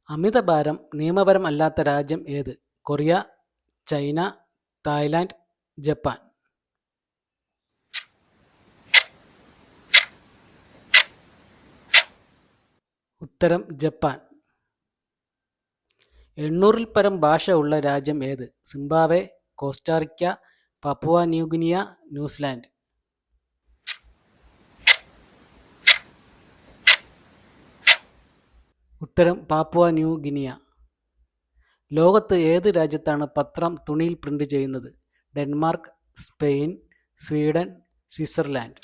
അമിതഭാരം നിയമപരമല്ലാത്ത രാജ്യം ഏത്? Korea, China, Thailand, Japan. ഉത്തരം ജപ്പാൻ. 800-ൽ പരം ഭാഷ ഉള്ള രാജ്യം ഏത്? Zimbabwe, Costa Rica, Papua New Guinea, New Zealand. ഉത്തരം പാപ്പുവ ന്യൂ ഗിനിയ. ലോകത്ത് ഏത് രാജ്യത്താണ് പത്രം തുണിയിൽ പ്രിന്റ് ചെയ്യുന്നത്? Denmark, Spain, Sweden, Switzerland.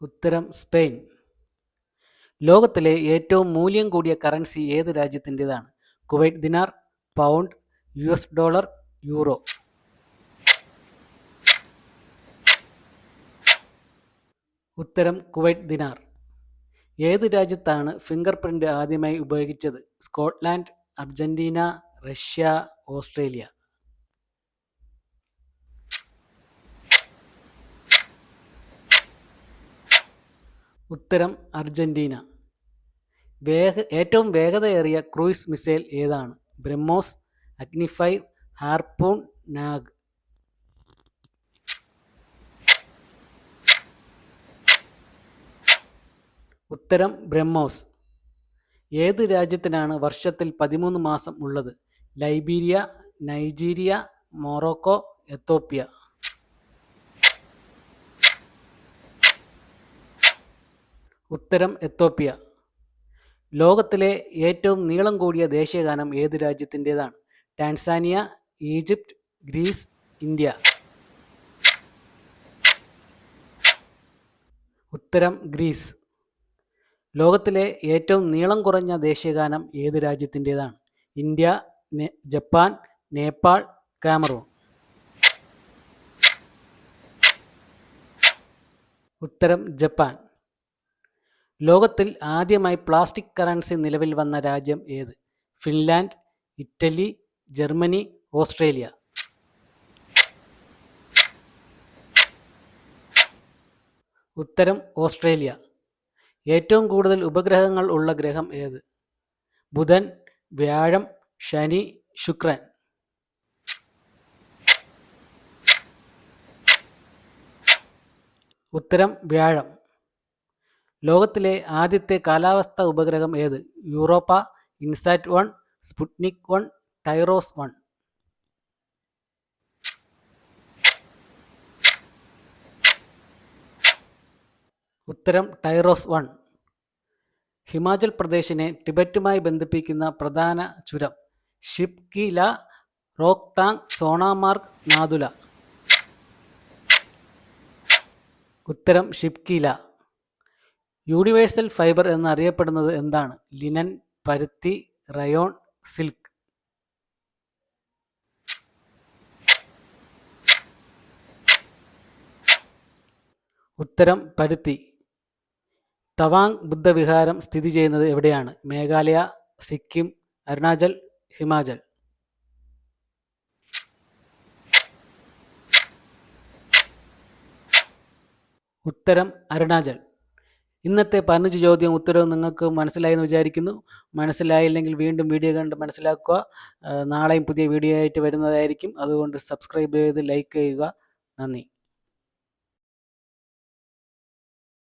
ഉത്തരം സ്പെയിൻ. ലോകത്തിലെ ഏറ്റവും മൂല്യം കൂടിയ കറൻസി ഏത് രാജ്യത്തിൻ്റെതാണ്? കുവൈറ്റ് ദിനാർ, പൗണ്ട്, US$, യൂറോ. ഉത്തരം കുവൈറ്റ് ദിനാർ. ഏത് രാജ്യത്താണ് ഫിംഗർ പ്രിന്റ് ആദ്യമായി ഉപയോഗിച്ചത്? Scotland, Argentina, Russia, Australia. ഉത്തരം അർജന്റീന. ഏറ്റവും വേഗതയേറിയ ക്രൂയിസ് മിസൈൽ ഏതാണ്? ബ്രഹ്മോസ്, അഗ്നി 5, ഹാർപൂൺ, നാഗ്. ഉത്തരം ബ്രഹ്മോസ്. ഏത് രാജ്യത്തിനാണ് വർഷത്തിൽ 13 മാസം ഉള്ളത്? Liberia, Nigeria, Morocco, Ethiopia. ഉത്തരം എത്തോപ്യ. ലോകത്തിലെ ഏറ്റവും നീളം കൂടിയ ദേശീയഗാനം ഏത് രാജ്യത്തിൻ്റെതാണ്? Tanzania, Egypt, Greece, India. ഉത്തരം ഗ്രീസ്. ലോകത്തിലെ ഏറ്റവും നീളം കുറഞ്ഞ ദേശീയഗാനം ഏത് രാജ്യത്തിൻ്റെതാണ്? India, Japan, Nepal, Cameroon. ഉത്തരം ജപ്പാൻ. ലോകത്തിൽ ആദ്യമായി പ്ലാസ്റ്റിക് കറൻസി നിലവിൽ വന്ന രാജ്യം ഏത്? Finland, Italy, Germany, Australia. ഉത്തരം ഓസ്ട്രേലിയ. ഏറ്റവും കൂടുതൽ ഉപഗ്രഹങ്ങൾ ഉള്ള ഗ്രഹം ഏത്? ബുധൻ, വ്യാഴം, ശനി, ശുക്രൻ. ഉത്തരം വ്യാഴം. ലോകത്തിലെ ആദ്യത്തെ കാലാവസ്ഥാ ഉപഗ്രഹം ഏത്? Europa, INSAT 1, Sputnik 1, ടൈറോസ് 1. ഉത്തരം ടൈറോസ് 1. ഹിമാചൽ പ്രദേശിനെ ടിബറ്റുമായി ബന്ധിപ്പിക്കുന്ന പ്രധാന ചുരം? ഷിപ്കില, റോക്താങ്, സോണാമാർഗ്, നാതുല. ഉത്തരം ഷിപ്കില. യൂണിവേഴ്സൽ ഫൈബർ എന്നറിയപ്പെടുന്നത് എന്താണ്? ലിനൻ, പരുത്തി, റയോൺ, സിൽക്ക്. ഉത്തരം പരുത്തി. തവാങ് ബുദ്ധവിഹാരം സ്ഥിതി ചെയ്യുന്നത് എവിടെയാണ്? മേഘാലയ, സിക്കിം, അരുണാചൽ, ഹിമാചൽ. ഉത്തരം അരുണാചൽ. ഇന്നത്തെ 15 ചോദ്യം ഉത്തരവും നിങ്ങൾക്ക് മനസ്സിലായി എന്ന് വിചാരിക്കുന്നു. മനസ്സിലായില്ലെങ്കിൽ വീണ്ടും വീഡിയോ കണ്ട് മനസ്സിലാക്കുക. നാളെയും പുതിയ വീഡിയോ ആയിട്ട് വരുന്നതായിരിക്കും. അതുകൊണ്ട് സബ്സ്ക്രൈബ് ചെയ്ത് ലൈക്ക് ചെയ്യുക. നന്ദി.